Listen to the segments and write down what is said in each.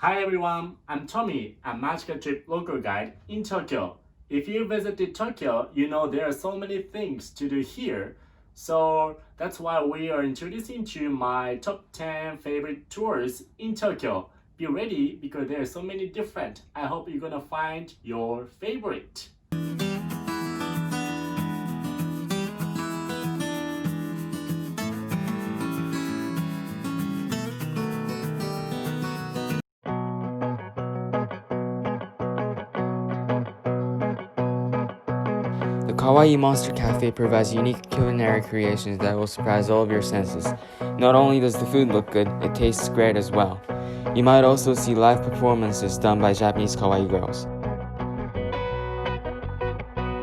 Hi everyone, I'm Tommy, a MagicalTrip local guide in Tokyo. If you visited Tokyo, you know there are so many things to do here. So that's why we are introducing to my top 10 favorite tours in Tokyo. Be ready because there are so many different. I hope you're gonna find your favorite. The Kawaii Monster Cafe provides unique culinary creations that will surprise all of your senses. Not only does the food look good, it tastes great as well. You might also see live performances done by Japanese Kawaii girls.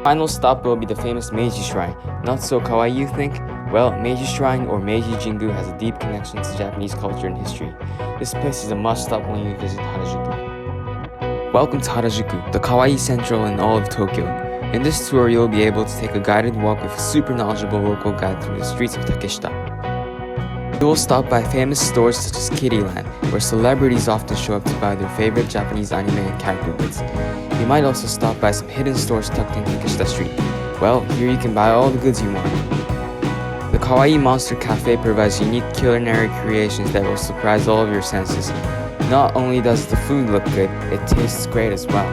Final stop will be the famous Meiji Shrine. Not so kawaii you think? Well, Meiji Shrine or Meiji Jingu has a deep connection to Japanese culture and history. This place is a must-stop when you visit Harajuku. Welcome to Harajuku, the kawaii central in all of Tokyo. In this tour, you'll be able to take a guided walk with a super knowledgeable local guide through the streets of Takeshita. You will stop by famous stores such as Kittyland, where celebrities often show up to buy their favorite Japanese anime and character goods. You might also stop by some hidden stores tucked in Takeshita Street. Well, here you can buy all the goods you want. The Kawaii Monster Cafe provides unique culinary creations that will surprise all of your senses. Not only does the food look good, it tastes great as well.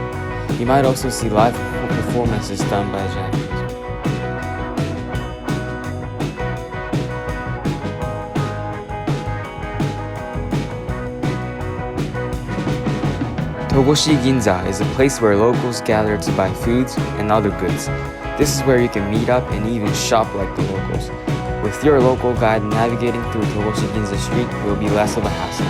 You might also see live performances done by Japanese. Togoshi Ginza is a place where locals gather to buy foods and other goods. This is where you can meet up and even shop like the locals. With your local guide, navigating through Togoshi Ginza Street will be less of a hassle.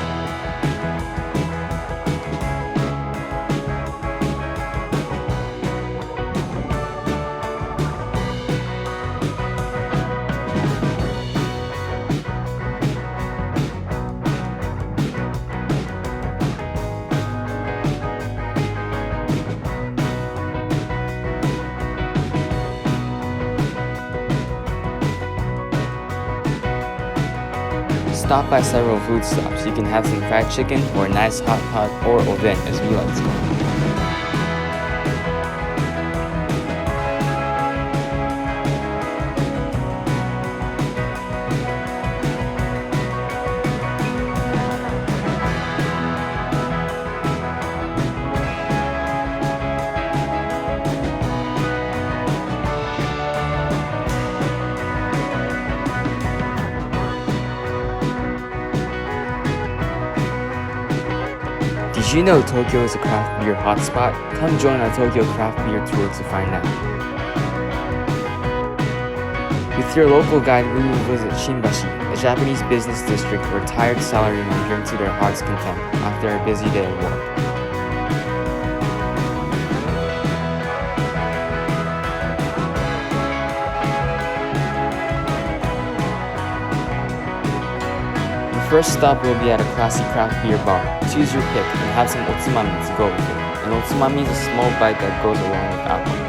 Stop by several food stops. You can have some fried chicken or a nice hot pot or oden as we like to call it. Did you know Tokyo is a craft beer hotspot? Come join our Tokyo craft beer tour to find out. With your local guide, we will visit Shimbashi, a Japanese business district where tired salarymen drink to their heart's content after a busy day of work. First stop will be at a classy craft beer bar. Choose your pick and have some otsumami to go with it. An otsumami is a small bite that goes along with alcohol.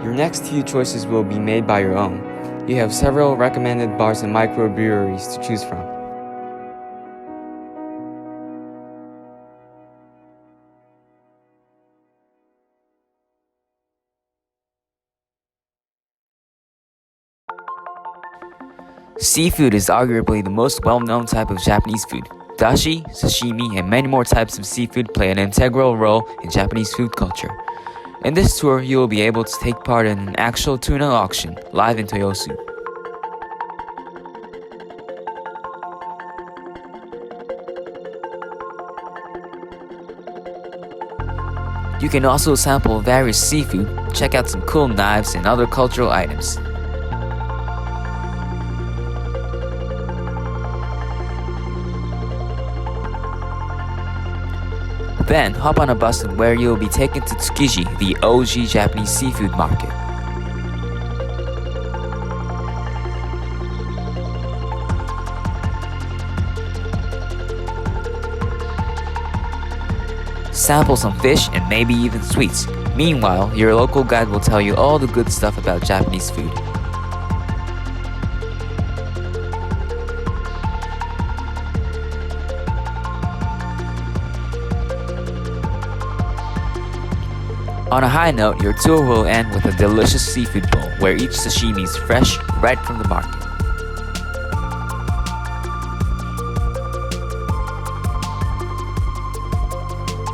Your next few choices will be made by your own. You have several recommended bars and microbreweries to choose from. Seafood is arguably the most well-known type of Japanese food. Dashi, sashimi, and many more types of seafood play an integral role in Japanese food culture. In this tour, you will be able to take part in an actual tuna auction live in Toyosu. You can also sample various seafood, check out some cool knives and other cultural items. Then, hop on a bus and where you will be taken to Tsukiji, the OG Japanese seafood market. sample some fish and maybe even sweets. Meanwhile, your local guide will tell you all the good stuff about Japanese food. On a high note, your tour will end with a delicious seafood bowl where each sashimi is fresh right from the market.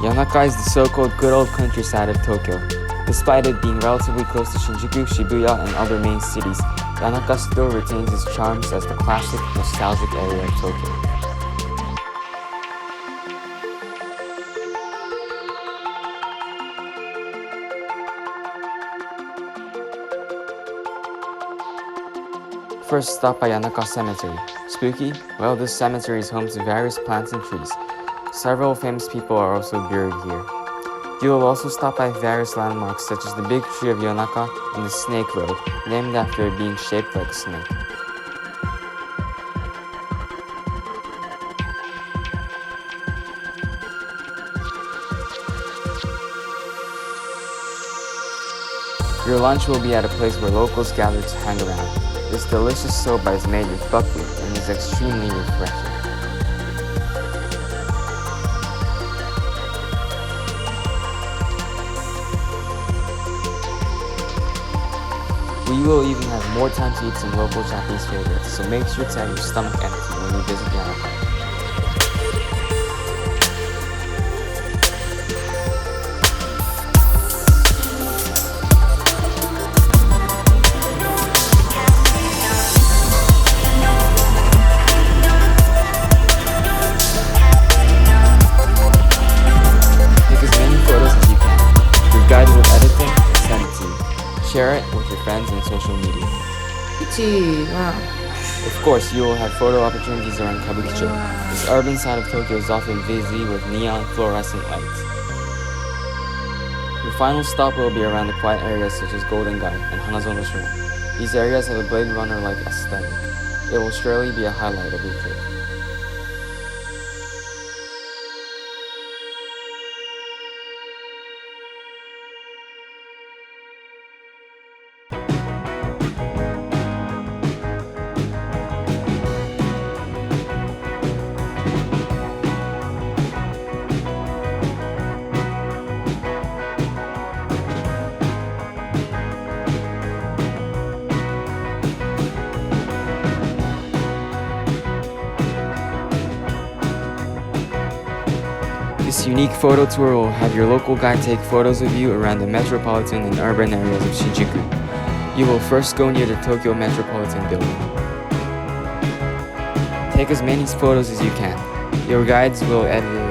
Yanaka is the so-called good old countryside of Tokyo. Despite it being relatively close to Shinjuku, Shibuya, and other main cities, Yanaka still retains its charms as the classic, nostalgic area of Tokyo. First, stop by Yanaka Cemetery. Spooky? Well, this cemetery is home to various plants and trees. Several famous people are also buried here. You will also stop by various landmarks such as the Big Tree of Yanaka and the Snake Road, named after it being shaped like a snake. Your lunch will be at a place where locals gather to hang around. This delicious soba is made with buckwheat and is extremely refreshing. We will even have more time to eat some local Japanese favorites, so make sure to have your stomach empty when you visit Yanaka. Share it with your friends on social media. Of course, you will have photo opportunities around Kabukicho. This urban side of Tokyo is often busy with neon fluorescent lights. Your final stop will be around the quiet areas such as Golden Guy and Hanazono Shrine. These areas have a Blade Runner-like aesthetic. It will surely be a highlight of your trip. This unique photo tour will have your local guide take photos of you around the metropolitan and urban areas of Shinjuku. You will first go near the Tokyo Metropolitan Building. Take as many photos as you can. Your guides will edit it.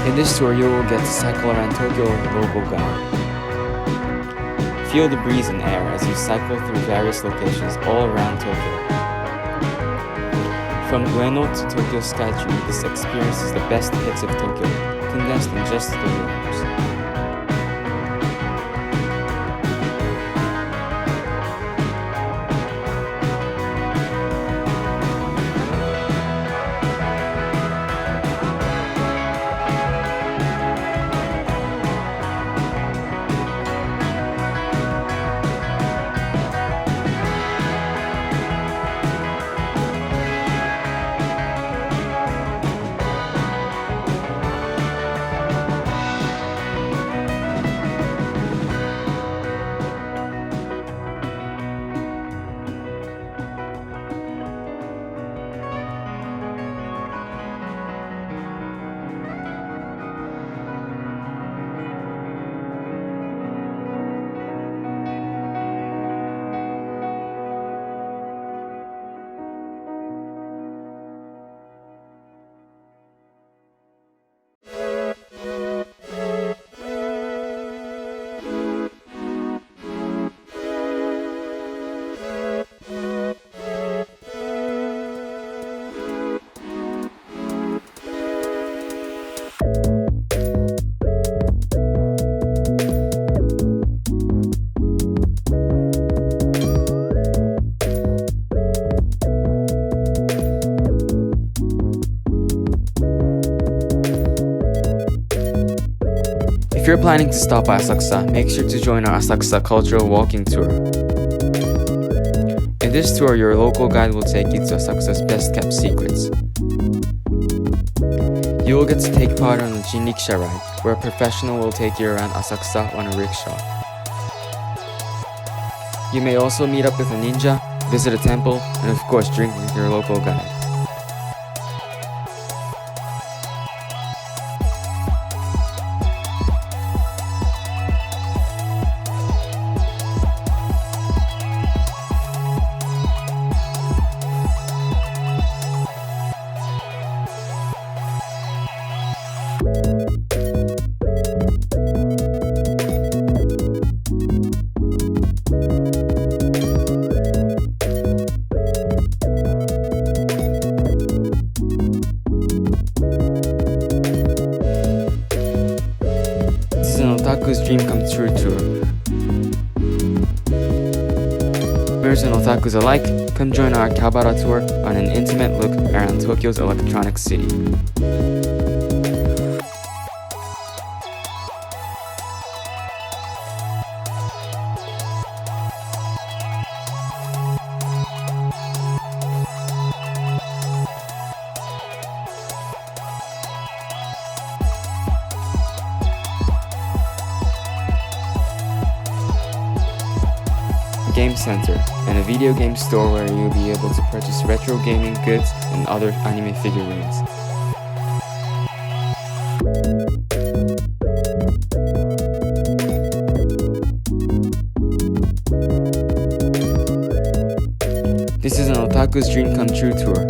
In this tour, you will get to cycle around Tokyo with a local guide. Feel the breeze and air as you cycle through various locations all around Tokyo. From Ueno to Tokyo Skytree, this experience is the best hits of Tokyo, condensed in just 3 hours. If you're planning to stop by Asakusa, make sure to join our Asakusa Cultural Walking Tour. In this tour, your local guide will take you to Asakusa's best kept secrets. You will get to take part on a jinriksha ride, where a professional will take you around Asakusa on a rickshaw. You may also meet up with a ninja, visit a temple, and of course drink with your local guide. This is an otaku's dream come true tour. Gamers and otakus alike, come join our Akihabara tour on an intimate look around Tokyo's electronic city. Game Center, and a video game store where you'll be able to purchase retro gaming goods and other anime figurines. This is an otaku's dream come true tour.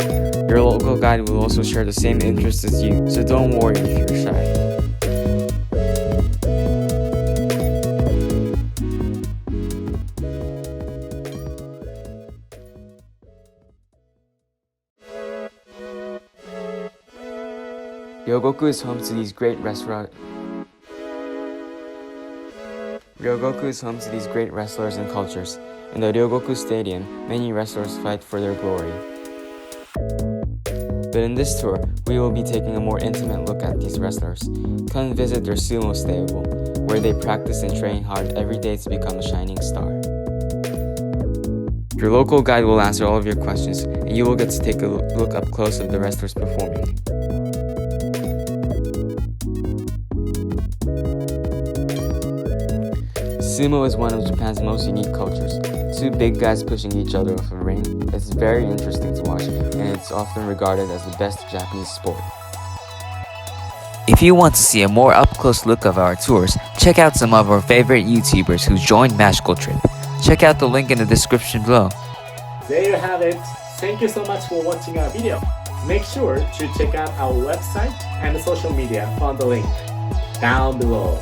Your local guide will also share the same interests as you, so don't worry if you're shy. Ryogoku is home to these great wrestlers and cultures. In the Ryogoku Stadium, many wrestlers fight for their glory. But in this tour, we will be taking a more intimate look at these wrestlers. Come visit their Sumo stable, where they practice and train hard every day to become a shining star. Your local guide will answer all of your questions, and you will get to take a look up close of the wrestlers performing. Sumo is one of Japan's most unique cultures. Two big guys pushing each other off a ring. It's very interesting to watch, and it's often regarded as the best Japanese sport. If you want to see a more up-close look of our tours, check out some of our favorite YouTubers who joined MagicalTrip. Check out the link in the description below. There you have it. Thank you so much for watching our video. Make sure to check out our website and social media on the link down below.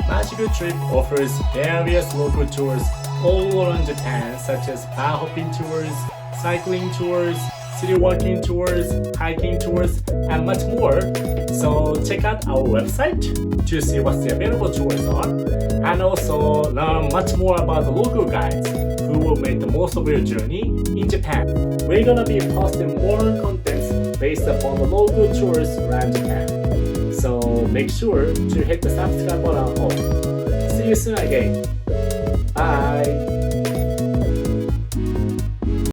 MagicalTrip offers various local tours all around Japan, such as bar hopping tours, cycling tours, city walking tours, hiking tours, and much more. So check out our website to see what the available tours are, and also learn much more about the local guides who will make the most of your journey in Japan. We're gonna be posting more contents based upon the local tours around Japan. So make sure to hit the subscribe button on. See you soon again. Bye.